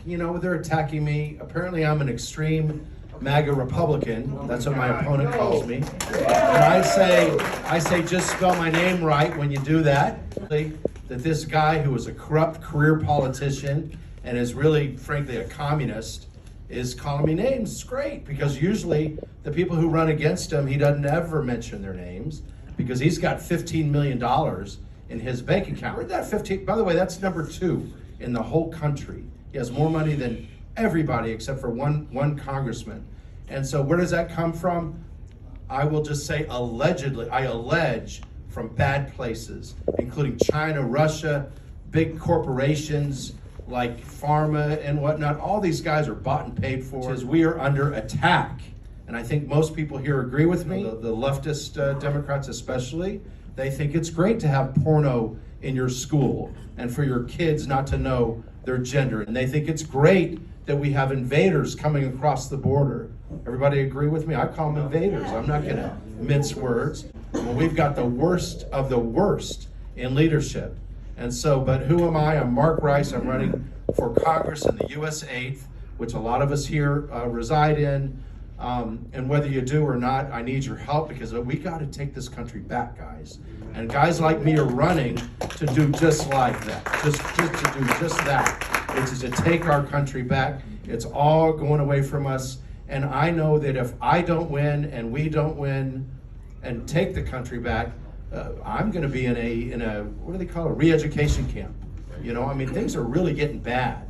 they're attacking me. Apparently I'm an extreme MAGA Republican. That's what my opponent calls me. And I say, just spell my name right when you do that. That this guy who is a corrupt career politician and is really, frankly, a communist is calling me names. It's great, because usually the people who run against him, he doesn't ever mention their names, because he's got $15 million in his bank account. Where'd that 15, by the way, that's number 2 in the whole country. He has more money than everybody except for one congressman. And so where does that come from? I will just say allegedly, I allege from bad places, including China, Russia, big corporations like pharma and whatnot. All these guys are bought and paid for. As we are under attack. And I think most people here agree with me, the leftist Democrats especially. They think it's great to have porno in your school and for your kids not to know their gender. And they think it's great that we have invaders coming across the border. Everybody agree with me? I call them invaders. I'm not going to mince words. Well, we've got the worst of the worst in leadership. And so, but who am I? I'm Mark Rice. I'm running for Congress in the U.S. 8th, which a lot of us here reside in. And whether you do or not, I need your help, because we got to take this country back, guys. And guys like me are running to do just like that, just to do just that, which is to take our country back. It's all going away from us. And I know that if I don't win and we don't win and take the country back, I'm going to be in a what do they call it, a re-education camp. Things are really getting bad.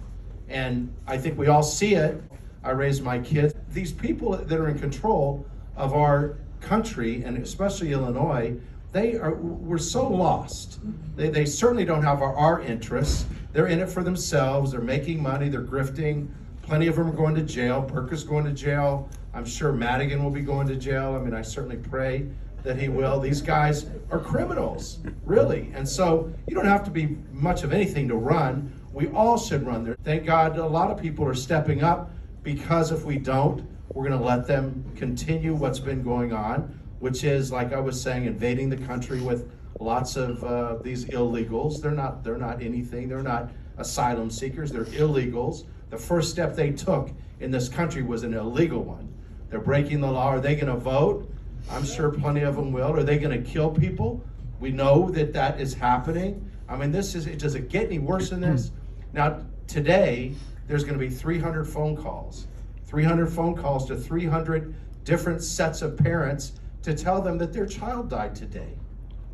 And I think we all see it. I raised my kids. These people that are in control of our country, and especially Illinois, we're so lost. They certainly don't have our interests. They're in it for themselves. They're making money. They're grifting. Plenty of them are going to jail. Burker's going to jail. I'm sure Madigan will be going to jail. I certainly pray that he will. These guys are criminals, really. And so you don't have to be much of anything to run. We all should run there. Thank God a lot of people are stepping up, because if we don't, we're going to let them continue what's been going on, which is, like I was saying, invading the country with lots of these illegals. They're not anything. They're not asylum seekers. They're illegals. The first step they took in this country was an illegal one. They're breaking the law. Are they going to vote? I'm sure plenty of them will. Are they going to kill people? We know that is happening. Does it get any worse than this? Now, today, there's going to be 300 phone calls to 300 different sets of parents to tell them that their child died today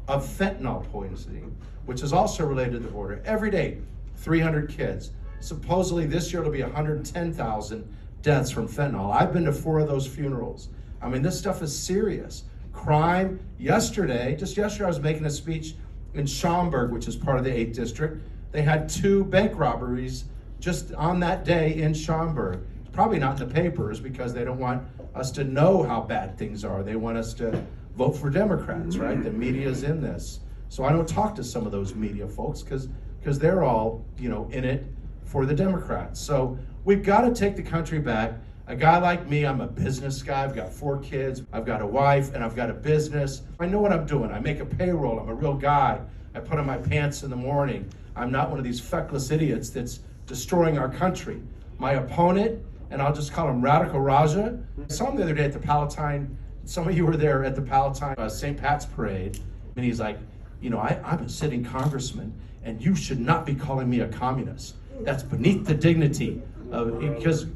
of fentanyl poisoning, which is also related to the border. Every day, 300 kids. Supposedly this year it'll be 110,000 deaths from fentanyl. I've been to 4 of those funerals. This stuff is serious. Crime. Just yesterday I was making a speech in Schaumburg, which is part of the 8th District. They had 2 bank robberies just on that day in Schaumburg. It's probably not in the papers, because they don't want us to know how bad things are. They want us to vote for Democrats, right? The media's in this. So I don't talk to some of those media folks, because they're all, in it for the Democrats. So we've got to take the country back. A guy like me, I'm a business guy. I've got 4 kids. I've got a wife, and I've got a business. I know what I'm doing. I make a payroll. I'm a real guy. I put on my pants in the morning. I'm not one of these feckless idiots that's destroying our country. My opponent, and I'll just call him Radical Raja. I saw him the other day at the Palatine. Some of you were there at the Palatine St. Pat's Parade. And he's like, I'm a sitting congressman, and you should not be calling me a communist. That's beneath the dignity of,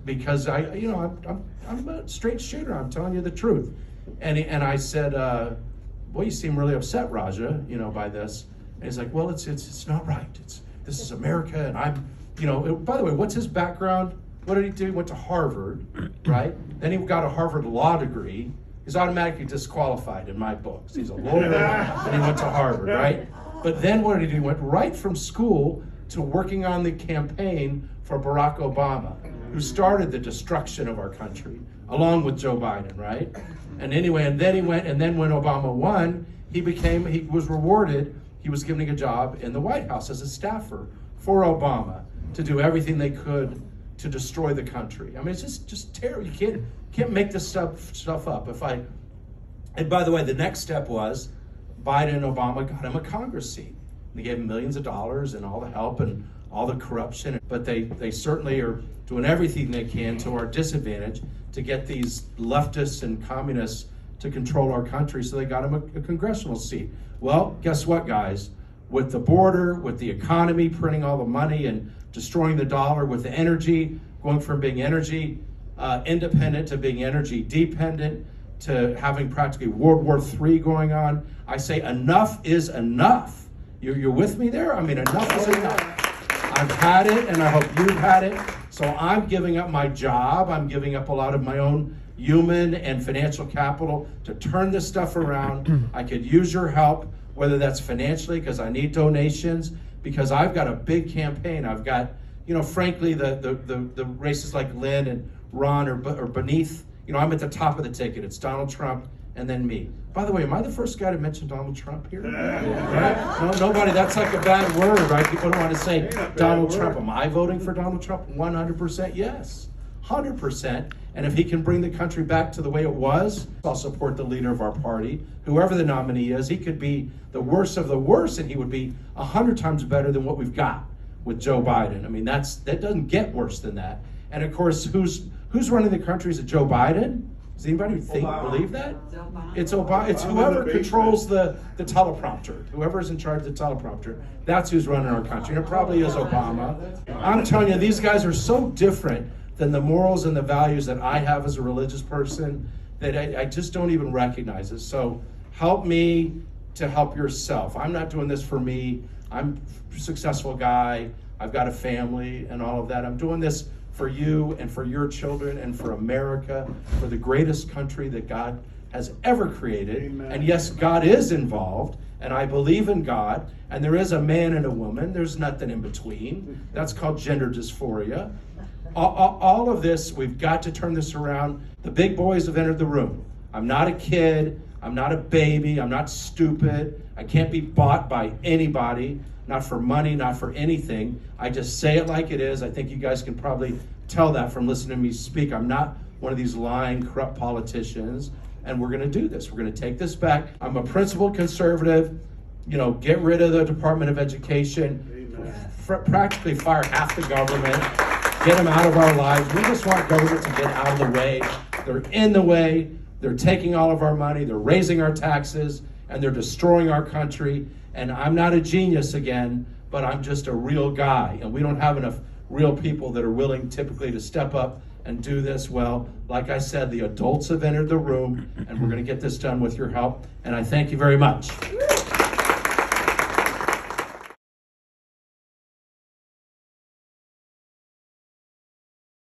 because I'm a straight shooter. I'm telling you the truth. And I said, well, you seem really upset, Raja, by this. And he's like, well, it's not right. This is America, and I'm, by the way, what's his background? What did he do? He went to Harvard, right? Then he got a Harvard law degree. He's automatically disqualified in my books. He's a lawyer, and he went to Harvard, right? But then what did he do? He went right from school to working on the campaign for Barack Obama, who started the destruction of our country, along with Joe Biden, right? And anyway, and then when Obama won, he was rewarded. He was given a job in the White House as a staffer for Obama to do everything they could to destroy the country. It's just terrible. You can't make this stuff up. And by the way, the next step was Biden and Obama got him a Congress seat. They gave him millions of dollars and all the help and all the corruption, but they certainly are doing everything they can to our disadvantage to get these leftists and communists to control our country, so they got them a congressional seat. Well, guess what, guys? With the border, with the economy printing all the money and destroying the dollar, with the energy, going from being energy independent to being energy dependent, to having practically World War III going on, I say enough is enough. You're with me there? I mean, enough is enough. I've had it, and I hope you've had it. So I'm giving up my job. I'm giving up a lot of my own human and financial capital to turn this stuff around. I could use your help, whether that's financially, because I need donations, because I've got a big campaign. I've got, frankly, the races like Lynn and Ron are beneath. I'm at the top of the ticket. It's Donald Trump and then me. By the way, am I the first guy to mention Donald Trump here? Right? No, nobody. That's like a bad word, right? People don't want to say Donald Trump. Am I voting for Donald Trump? 100% yes. 100%. And if he can bring the country back to the way it was, I'll support the leader of our party. Whoever the nominee is, he could be the worst of the worst, and he would be 100 times better than what we've got with Joe Biden. I mean, that doesn't get worse than that. And of course, who's running the country? Is it Joe Biden? Does anybody believe that? It's Obama. It's whoever controls the teleprompter. Whoever's in charge of the teleprompter. That's who's running our country. And it probably is Obama. I'm telling you, these guys are so different than the morals and the values that I have as a religious person that I just don't even recognize it. So help me to help yourself. I'm not doing this for me. I'm a successful guy. I've got a family and all of that. I'm doing this for you and for your children and for America, for the greatest country that God has ever created. Amen. And yes, God is involved, and I believe in God, and there is a man and a woman. There's nothing in between. That's called gender dysphoria. All of this, we've got to turn this around. The big boys have entered the room. I'm not a kid. I'm not a baby. I'm not stupid. I can't be bought by anybody. Not for money, not for anything. I just say it like it is. I think you guys can probably tell that from listening to me speak. I'm not one of these lying, corrupt politicians, and we're going to do this. We're going to take this back. I'm a principled conservative. Get rid of the Department of Education, practically fire half the government, get them out of our lives. We just want government to get out of the way. They're in the way. They're taking all of our money. They're raising our taxes, and they're destroying our country. And I'm not a genius again, but I'm just a real guy. And we don't have enough real people that are willing typically to step up and do this. Well, like I said, the adults have entered the room, and we're going to get this done with your help. And I thank you very much.